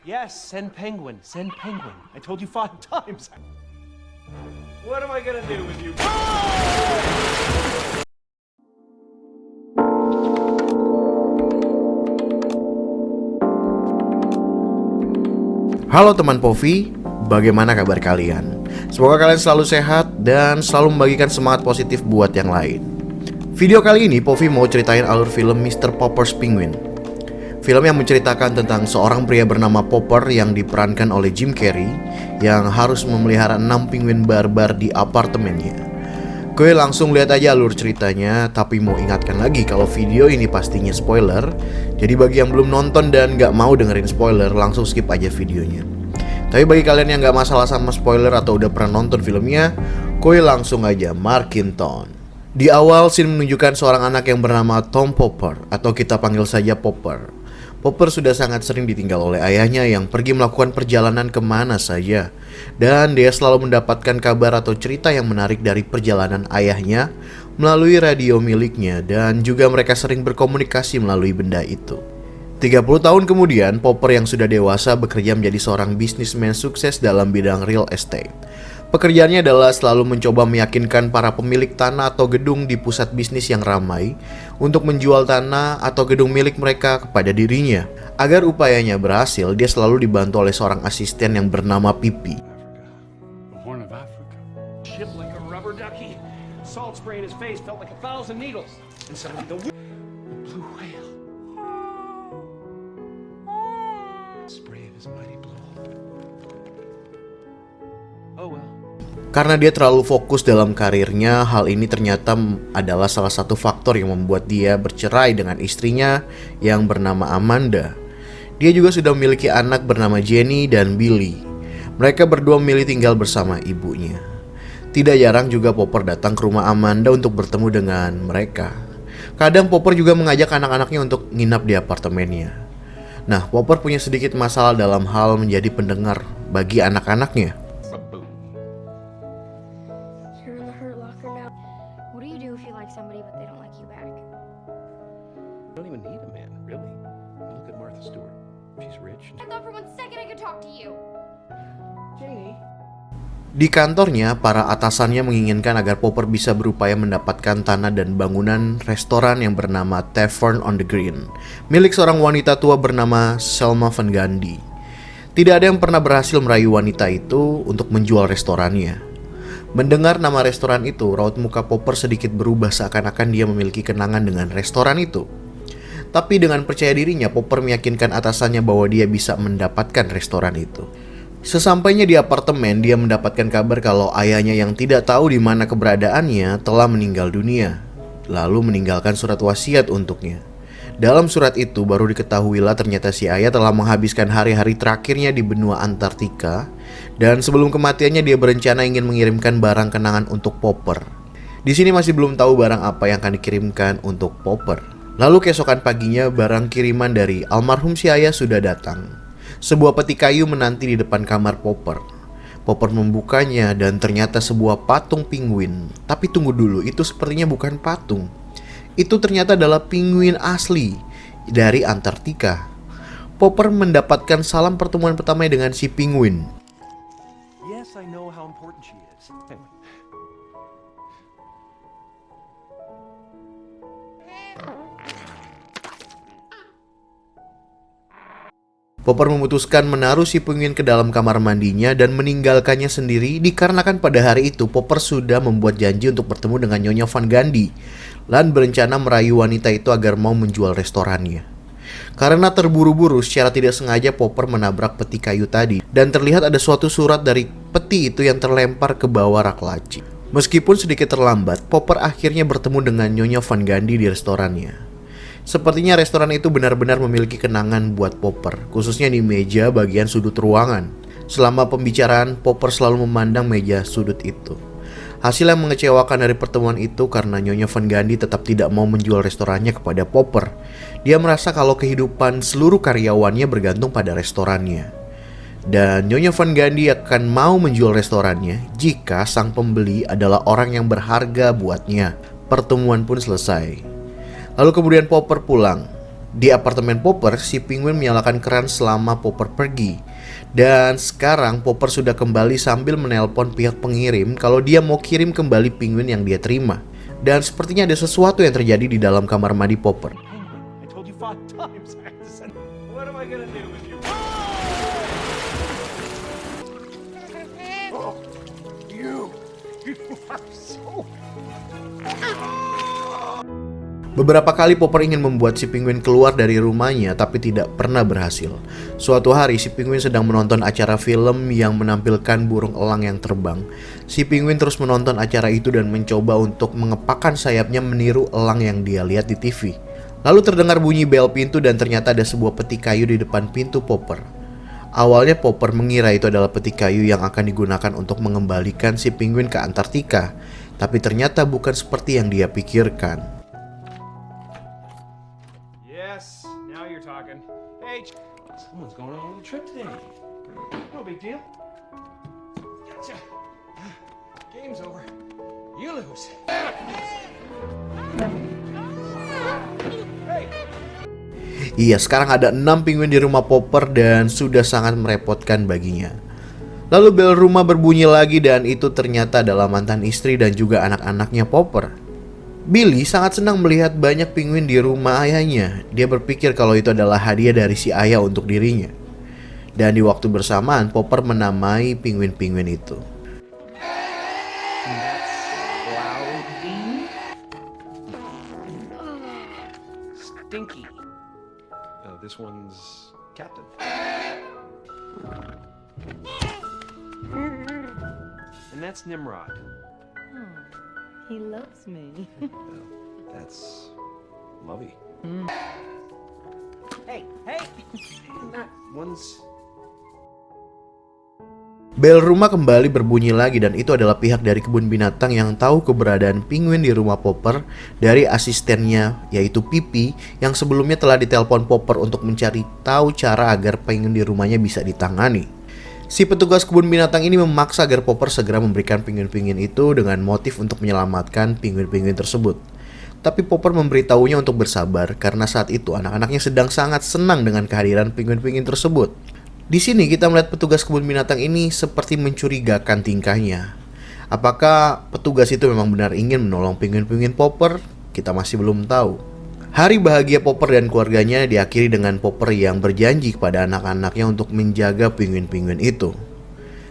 Yes, send penguin. Send penguin. I told you 5 times. What am I gonna do with you? Halo teman Povi, bagaimana kabar kalian? Semoga kalian selalu sehat dan selalu membagikan semangat positif buat yang lain. Video kali ini Povi mau ceritain alur film Mr. Popper's Penguin. Film yang menceritakan tentang seorang pria bernama Popper yang diperankan oleh Jim Carrey yang harus memelihara 6 penguin barbar di apartemennya. Gue langsung lihat aja alur ceritanya, tapi mau ingatkan lagi kalau video ini pastinya spoiler. Jadi bagi yang belum nonton dan gak mau dengerin spoiler, langsung skip aja videonya. Tapi bagi kalian yang gak masalah sama spoiler atau udah pernah nonton filmnya, gue langsung aja marking tone. Di awal scene menunjukkan seorang anak yang bernama Tom Popper, atau kita panggil saja Popper. Popper sudah sangat sering ditinggal oleh ayahnya yang pergi melakukan perjalanan kemana saja. Dan dia selalu mendapatkan kabar atau cerita yang menarik dari perjalanan ayahnya melalui radio miliknya, dan juga mereka sering berkomunikasi melalui benda itu. 30 tahun kemudian, Popper yang sudah dewasa bekerja menjadi seorang bisnismen sukses dalam bidang real estate. Pekerjaannya adalah selalu mencoba meyakinkan para pemilik tanah atau gedung di pusat bisnis yang ramai untuk menjual tanah atau gedung milik mereka kepada dirinya. Agar upayanya berhasil, dia selalu dibantu oleh seorang asisten yang bernama Pipi. Karena dia terlalu fokus dalam karirnya, hal ini ternyata adalah salah satu faktor yang membuat dia bercerai dengan istrinya yang bernama Amanda. Dia juga sudah memiliki anak bernama Jenny dan Billy. Mereka berdua memilih tinggal bersama ibunya. Tidak jarang juga Popper datang ke rumah Amanda untuk bertemu dengan mereka. Kadang Popper juga mengajak anak-anaknya untuk nginap di apartemennya. Nah, Popper punya sedikit masalah dalam hal menjadi pendengar bagi anak-anaknya. Di kantornya, para atasannya menginginkan agar Popper bisa berupaya mendapatkan tanah dan bangunan restoran yang bernama Tavern on the Green, milik seorang wanita tua bernama Selma Van Gundy. Tidak ada yang pernah berhasil merayu wanita itu untuk menjual restorannya. Mendengar nama restoran itu, raut muka Popper sedikit berubah seakan-akan dia memiliki kenangan dengan restoran itu. Tapi dengan percaya dirinya, Popper meyakinkan atasannya bahwa dia bisa mendapatkan restoran itu. Sesampainya di apartemen, dia mendapatkan kabar kalau ayahnya yang tidak tahu di mana keberadaannya telah meninggal dunia, lalu meninggalkan surat wasiat untuknya. Dalam surat itu baru diketahuilah ternyata si ayah telah menghabiskan hari-hari terakhirnya di benua Antartika, dan sebelum kematiannya dia berencana ingin mengirimkan barang kenangan untuk Popper. Di sini masih belum tahu barang apa yang akan dikirimkan untuk Popper. Lalu keesokan paginya barang kiriman dari almarhum si ayah sudah datang. Sebuah peti kayu menanti di depan kamar Popper. Popper membukanya dan ternyata sebuah patung penguin. Tapi tunggu dulu, itu sepertinya bukan patung. Itu ternyata adalah penguin asli dari Antartika. Popper mendapatkan salam pertemuan pertamanya dengan si penguin. Yes, I know how important she is. Popper memutuskan menaruh si penguin ke dalam kamar mandinya dan meninggalkannya sendiri dikarenakan pada hari itu Popper sudah membuat janji untuk bertemu dengan Nyonya Van Gundy dan berencana merayu wanita itu agar mau menjual restorannya. Karena terburu-buru, secara tidak sengaja Popper menabrak peti kayu tadi dan terlihat ada suatu surat dari peti itu yang terlempar ke bawah rak laci. Meskipun sedikit terlambat, Popper akhirnya bertemu dengan Nyonya Van Gundy di restorannya. Sepertinya restoran itu benar-benar memiliki kenangan buat Popper, khususnya di meja bagian sudut ruangan. Selama pembicaraan, Popper selalu memandang meja sudut itu. Hasil yang mengecewakan dari pertemuan itu karena Nyonya Van Gundy tetap tidak mau menjual restorannya kepada Popper. Dia merasa kalau kehidupan seluruh karyawannya bergantung pada restorannya. Dan Nyonya Van Gandhi akan mau menjual restorannya jika sang pembeli adalah orang yang berharga buatnya. Pertemuan pun selesai. Lalu kemudian Popper pulang. Di apartemen Popper, si penguin menyalakan keran selama Popper pergi. Dan sekarang Popper sudah kembali sambil menelpon pihak pengirim kalau dia mau kirim kembali penguin yang dia terima. Dan sepertinya ada sesuatu yang terjadi di dalam kamar mandi Popper. I told you 5 times I have to send. What am I gonna do with you? Oh, you are so. Beberapa kali Popper ingin membuat si penguin keluar dari rumahnya tapi tidak pernah berhasil. Suatu hari si penguin sedang menonton acara film yang menampilkan burung elang yang terbang. Si penguin terus menonton acara itu dan mencoba untuk mengepakkan sayapnya meniru elang yang dia lihat di TV. Lalu terdengar bunyi bel pintu dan ternyata ada sebuah peti kayu di depan pintu Popper. Awalnya Popper mengira itu adalah peti kayu yang akan digunakan untuk mengembalikan si penguin ke Antartika. Tapi ternyata bukan seperti yang dia pikirkan. Yes, now you're talking. Hey, someone's going on a little trip today. No big deal. Gotcha. Game's over. You lose. Hey. Iya, sekarang ada 6 penguin di rumah Popper dan sudah sangat merepotkan baginya. Lalu bel rumah berbunyi lagi dan itu ternyata adalah mantan istri dan juga anak-anaknya Popper. Billy sangat senang melihat banyak penguin di rumah ayahnya. Dia berpikir kalau itu adalah hadiah dari si ayah untuk dirinya. Dan di waktu bersamaan Popper menamai penguin-penguin itu. Stinky. This one's Captain. And that's Nimrod. He loves me. That's Lovey. Hey. That one's. Bel rumah kembali berbunyi lagi dan itu adalah pihak dari kebun binatang yang tahu keberadaan penguin di rumah Popper dari asistennya yaitu Pipi yang sebelumnya telah ditelepon Popper untuk mencari tahu cara agar penguin di rumahnya bisa ditangani. Si petugas kebun binatang ini memaksa agar Popper segera memberikan penguin-penguin itu dengan motif untuk menyelamatkan penguin-penguin tersebut. Tapi Popper memberitahunya untuk bersabar karena saat itu anak-anaknya sedang sangat senang dengan kehadiran penguin-penguin tersebut. Di sini kita melihat petugas kebun binatang ini seperti mencurigakan tingkahnya. Apakah petugas itu memang benar ingin menolong penguin-penguin Popper? Kita masih belum tahu. Hari bahagia Popper dan keluarganya diakhiri dengan Popper yang berjanji kepada anak-anaknya untuk menjaga penguin-penguin itu.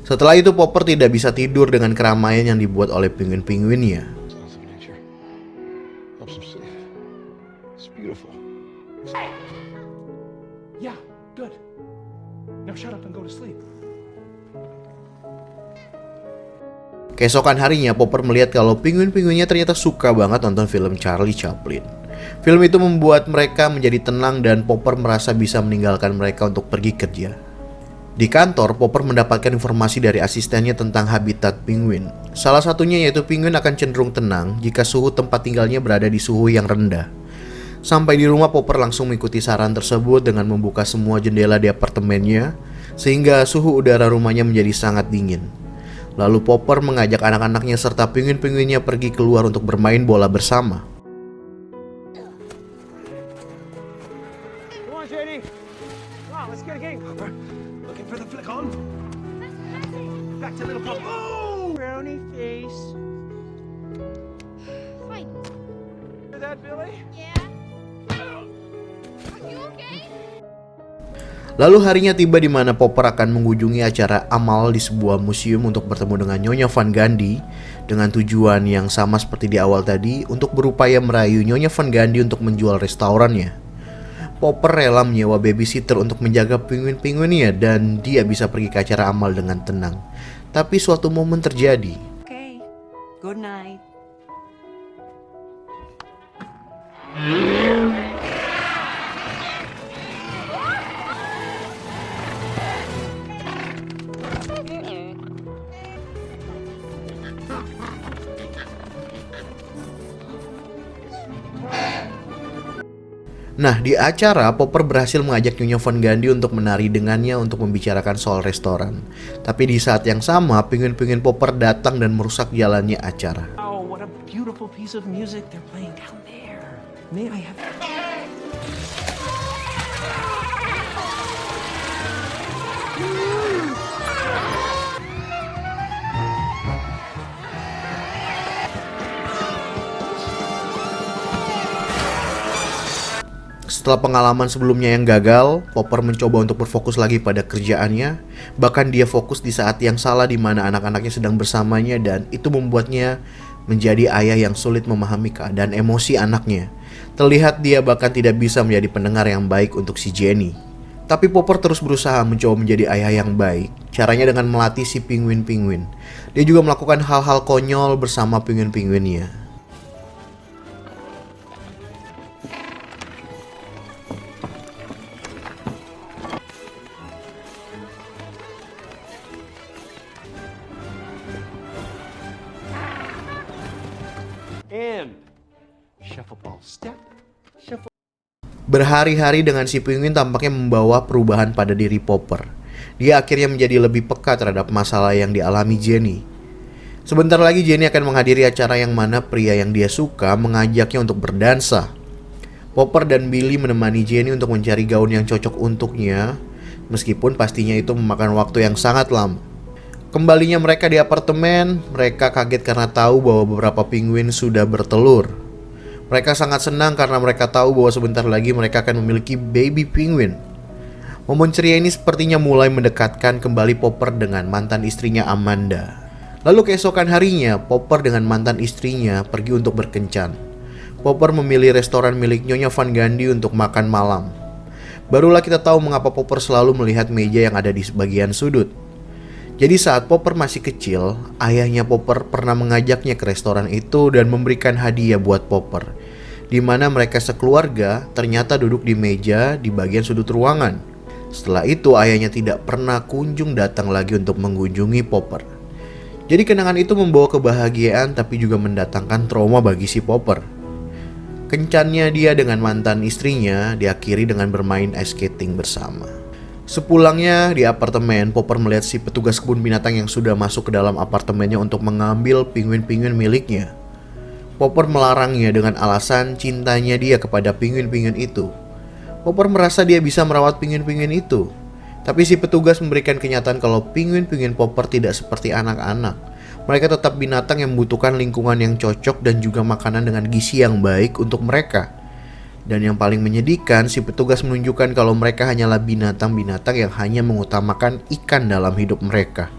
Setelah itu Popper tidak bisa tidur dengan keramaian yang dibuat oleh penguin-penguinnya. Yeah, good. Now shut up and go to sleep. Keesokan harinya Popper melihat kalau penguin-penguinnya ternyata suka banget nonton film Charlie Chaplin. Film itu membuat mereka menjadi tenang dan Popper merasa bisa meninggalkan mereka untuk pergi kerja. Di kantor, Popper mendapatkan informasi dari asistennya tentang habitat penguin. Salah satunya yaitu penguin akan cenderung tenang jika suhu tempat tinggalnya berada di suhu yang rendah. Sampai di rumah, Popper langsung mengikuti saran tersebut dengan membuka semua jendela di apartemennya sehingga suhu udara rumahnya menjadi sangat dingin. Lalu Popper mengajak anak-anaknya serta penguin-penguinnya pergi keluar untuk bermain bola bersama. Come on, JD. Come on, let's get a game. Looking for the flick on. Back to little pop. Oh, brownie face. Fine. Hear that, Billy? Yeah. Are you okay? Lalu harinya tiba di mana Popper akan mengunjungi acara amal di sebuah museum untuk bertemu dengan Nyonya Van Gandhi dengan tujuan yang sama seperti di awal tadi untuk berupaya merayu Nyonya Van Gandhi untuk menjual restorannya. Popper rela menyewa babysitter untuk menjaga penguin-penguinnya dan dia bisa pergi ke acara amal dengan tenang. Tapi suatu momen terjadi. Okay. Good night. Nah, di acara, Popper berhasil mengajak Nyonya Von Gandhi untuk menari dengannya untuk membicarakan soal restoran. Tapi di saat yang sama, pinguin-pinguin Popper datang dan merusak jalannya acara. Oh, what a beautiful piece of music they're playing down there. May I have... Setelah pengalaman sebelumnya yang gagal, Popper mencoba untuk berfokus lagi pada kerjaannya. Bahkan dia fokus di saat yang salah di mana anak-anaknya sedang bersamanya, dan itu membuatnya menjadi ayah yang sulit memahami keadaan emosi anaknya. Terlihat dia bahkan tidak bisa menjadi pendengar yang baik untuk si Jenny. Tapi Popper terus berusaha mencoba menjadi ayah yang baik. Caranya dengan melatih si pinguin-pinguin. Dia juga melakukan hal-hal konyol bersama pinguin-pinguinnya. And shuffle ball step, shuffle. Berhari-hari dengan si pinguin tampaknya membawa perubahan pada diri Popper. Dia akhirnya menjadi lebih peka terhadap masalah yang dialami Jenny. Sebentar lagi Jenny akan menghadiri acara yang mana pria yang dia suka mengajaknya untuk berdansa. Popper dan Billy menemani Jenny untuk mencari gaun yang cocok untuknya, meskipun pastinya itu memakan waktu yang sangat lama. Kembalinya mereka di apartemen, mereka kaget karena tahu bahwa beberapa pinguin sudah bertelur. Mereka sangat senang karena mereka tahu bahwa sebentar lagi mereka akan memiliki baby penguin. Momen ceria ini sepertinya mulai mendekatkan kembali Popper dengan mantan istrinya Amanda. Lalu keesokan harinya, Popper dengan mantan istrinya pergi untuk berkencan. Popper memilih restoran milik Nyonya Von Gandhi untuk makan malam. Barulah kita tahu mengapa Popper selalu melihat meja yang ada di sebagian sudut. Jadi saat Popper masih kecil, ayahnya Popper pernah mengajaknya ke restoran itu dan memberikan hadiah buat Popper, di mana mereka sekeluarga ternyata duduk di meja di bagian sudut ruangan. Setelah itu ayahnya tidak pernah kunjung datang lagi untuk mengunjungi Popper. Jadi kenangan itu membawa kebahagiaan tapi juga mendatangkan trauma bagi si Popper. Kencannya dia dengan mantan istrinya diakhiri dengan bermain ice skating bersama. Sepulangnya di apartemen, Popper melihat si petugas kebun binatang yang sudah masuk ke dalam apartemennya untuk mengambil pinguin-pinguin miliknya. Popper melarangnya dengan alasan cintanya dia kepada pinguin-pinguin itu. Popper merasa dia bisa merawat pinguin-pinguin itu. Tapi si petugas memberikan kenyataan kalau pinguin-pinguin Popper tidak seperti anak-anak. Mereka tetap binatang yang membutuhkan lingkungan yang cocok dan juga makanan dengan gizi yang baik untuk mereka. Dan yang paling menyedihkan, si petugas menunjukkan kalau mereka hanyalah binatang-binatang yang hanya mengutamakan ikan dalam hidup mereka.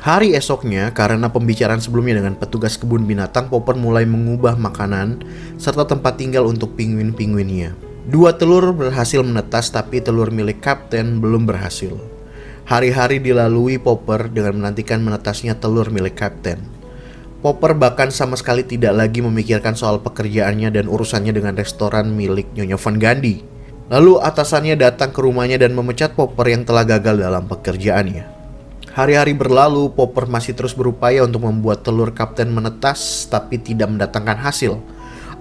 Hari esoknya, karena pembicaraan sebelumnya dengan petugas kebun binatang, Popper mulai mengubah makanan serta tempat tinggal untuk pinguin-pinguinnya. 2 telur berhasil menetas, tapi telur milik Kapten belum berhasil. Hari-hari dilalui Popper dengan menantikan menetasnya telur milik Kapten. Popper bahkan sama sekali tidak lagi memikirkan soal pekerjaannya dan urusannya dengan restoran milik Nyonya Von Gandhi. Lalu atasannya datang ke rumahnya dan memecat Popper yang telah gagal dalam pekerjaannya. Hari-hari berlalu, Popper masih terus berupaya untuk membuat telur Kapten menetas tapi tidak mendatangkan hasil.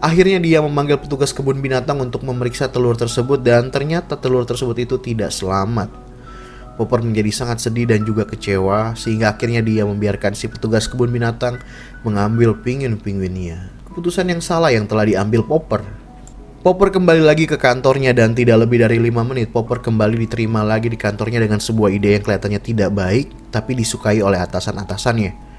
Akhirnya dia memanggil petugas kebun binatang untuk memeriksa telur tersebut dan ternyata telur tersebut itu tidak selamat. Popper menjadi sangat sedih dan juga kecewa sehingga akhirnya dia membiarkan si petugas kebun binatang mengambil pinguin-pinguinnya. Keputusan yang salah yang telah diambil Popper. Popper kembali lagi ke kantornya dan tidak lebih dari 5 menit Popper kembali diterima lagi di kantornya dengan sebuah ide yang kelihatannya tidak baik tapi disukai oleh atasan-atasannya.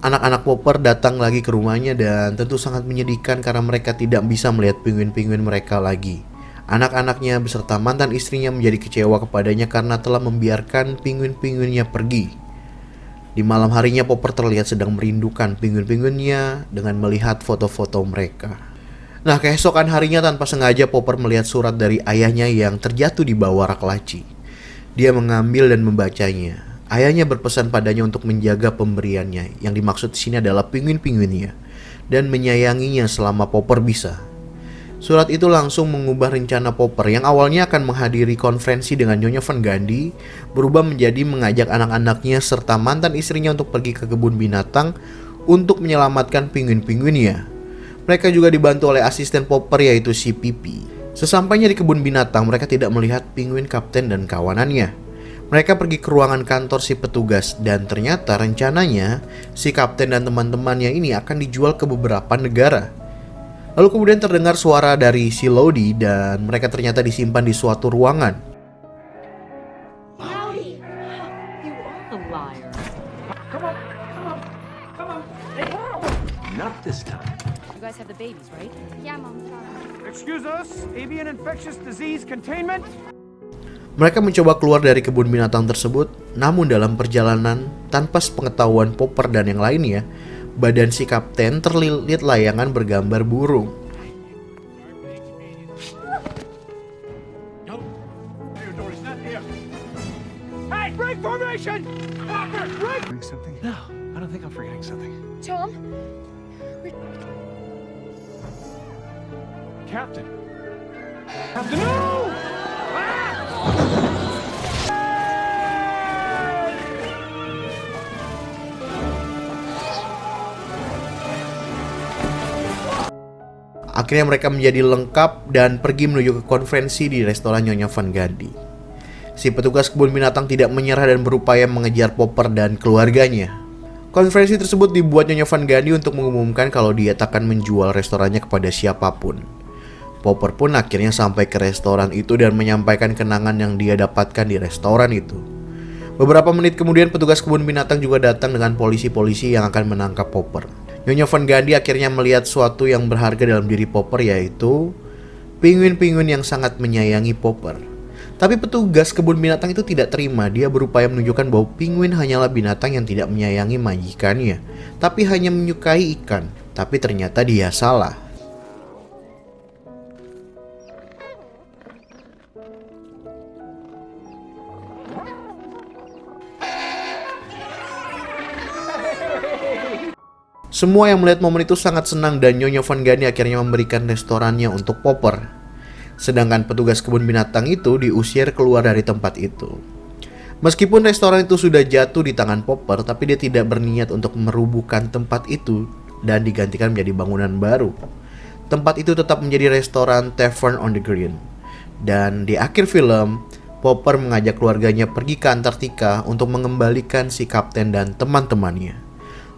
Anak-anak Popper datang lagi ke rumahnya dan tentu sangat menyedihkan karena mereka tidak bisa melihat pinguin-pinguin mereka lagi. Anak-anaknya beserta mantan istrinya menjadi kecewa kepadanya karena telah membiarkan pinguin-pinguinnya pergi. Di malam harinya Popper terlihat sedang merindukan pinguin-pinguinnya dengan melihat foto-foto mereka. Nah, keesokan harinya tanpa sengaja Popper melihat surat dari ayahnya yang terjatuh di bawah rak laci. Dia mengambil dan membacanya. Ayahnya berpesan padanya untuk menjaga pemberiannya, yang dimaksud di sini adalah pinguin-pinguinnya, dan menyayanginya selama Popper bisa. Surat itu langsung mengubah rencana Popper yang awalnya akan menghadiri konferensi dengan Nyonya Von Gandhi berubah menjadi mengajak anak-anaknya serta mantan istrinya untuk pergi ke kebun binatang untuk menyelamatkan pinguin-pinguinnya. Mereka juga dibantu oleh asisten Popper yaitu si Pipi. Sesampainya di kebun binatang, mereka tidak melihat penguin kapten dan kawanannya. Mereka pergi ke ruangan kantor si petugas dan ternyata rencananya si kapten dan teman-temannya ini akan dijual ke beberapa negara. Lalu kemudian terdengar suara dari si Lodi dan mereka ternyata disimpan di suatu ruangan. You are a liar. Come on, come on, come on. Hey. Not this time. You guys have the babies, right? Yeah, Mom, sorry. Excuse us, avian infectious disease containment. Mereka mencoba keluar dari kebun binatang tersebut, namun dalam perjalanan, tanpa sepengetahuan Popper dan yang lainnya, badan si kapten terlilit layangan bergambar burung. No, Theodore is not here. Hey, break formation! Walker, break! Forgetting something? No, I don't think I'm forgetting something. Tom? Captain. Captain, no! Akhirnya mereka menjadi lengkap dan pergi menuju ke konferensi di restoran Nyonya Van Gundy. Si petugas kebun binatang tidak menyerah dan berupaya mengejar Popper dan keluarganya. Konferensi tersebut dibuat Nyonya Van Gundy untuk mengumumkan kalau dia akan menjual restorannya kepada siapapun. Popper pun akhirnya sampai ke restoran itu dan menyampaikan kenangan yang dia dapatkan di restoran itu. Beberapa menit kemudian petugas kebun binatang juga datang dengan polisi-polisi yang akan menangkap Popper. Nyonya Van Gundy akhirnya melihat sesuatu yang berharga dalam diri Popper, yaitu penguin-penguin yang sangat menyayangi Popper. Tapi petugas kebun binatang itu tidak terima. Dia berupaya menunjukkan bahwa penguin hanyalah binatang yang tidak menyayangi majikannya, tapi hanya menyukai ikan. Tapi ternyata dia salah. Semua yang melihat momen itu sangat senang dan Nyonya Van Gundy akhirnya memberikan restorannya untuk Popper. Sedangkan petugas kebun binatang itu diusir keluar dari tempat itu. Meskipun restoran itu sudah jatuh di tangan Popper, tapi dia tidak berniat untuk merubuhkan tempat itu dan digantikan menjadi bangunan baru. Tempat itu tetap menjadi restoran Tavern on the Green. Dan di akhir film, Popper mengajak keluarganya pergi ke Antartika untuk mengembalikan si kapten dan teman-temannya.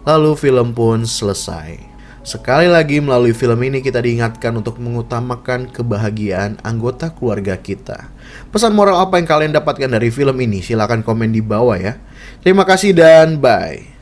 Lalu film pun selesai. Sekali lagi melalui film ini kita diingatkan untuk mengutamakan kebahagiaan anggota keluarga kita. Pesan moral apa yang kalian dapatkan dari film ini? Silahkan komen di bawah ya. Terima kasih dan bye.